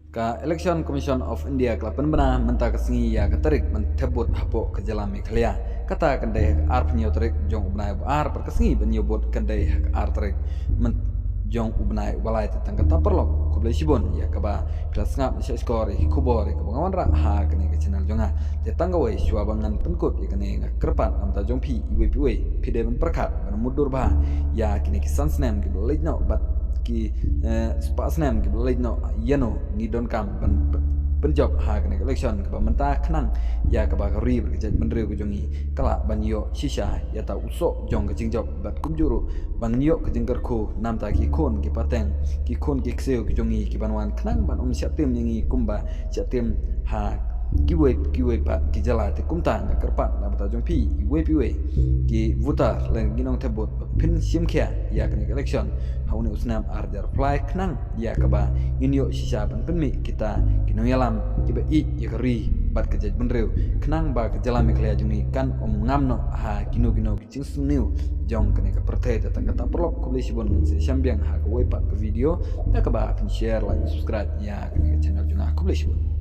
Ka Election Commission of India kelapan bena menta kesengi ya katarik mentebut hapo ke jalan Meghalaya kata kendai ar penyo tarik jong ubnai ar perkesengi benyobot kendai ar tarik men jong ubnai walai tentang kata perlok kublai sibon ya kaba pilas ngap si skor kubor ke bangawan ra ha kene ke channel jonga te tanggawai swabangan penkut ya kene kerpat amta jong pi iwe piwe pide ben perkat ben mudur ba ya kene ke sansnem ke lejno bat ki spasnem ki lejno yeno ni don kam penjob ha kene election ke mentah kenang ya ke ba ri berkejat menre ku jongi kala banyo shisha ya ta usok jong ke jingjob bat kumjuru banyo ke jingker ko nam ta ki kon ki pateng ki kon ki kseo ki jongi ki banwan kenang ban siatem ngi kumba siatem ha kiwe pa ki jala te kumta na kerpat na bata jong pi iwe piwe ki voter len ginong tebot pin simkia ya kene election haune usnam arjar fly knang ya kaba inyo sisa ban penmi kita kino yalam kiba I ya keri bat kejaj benreu knang ba ke jala Meghalaya jungi kan ngamno ha kino ki cing suniu jong kene ke pertai datang kata perlok ko sibon se sambiang ha ko pat ke video ta kaba pin share like subscribe ya kene ke channel junga ko sibon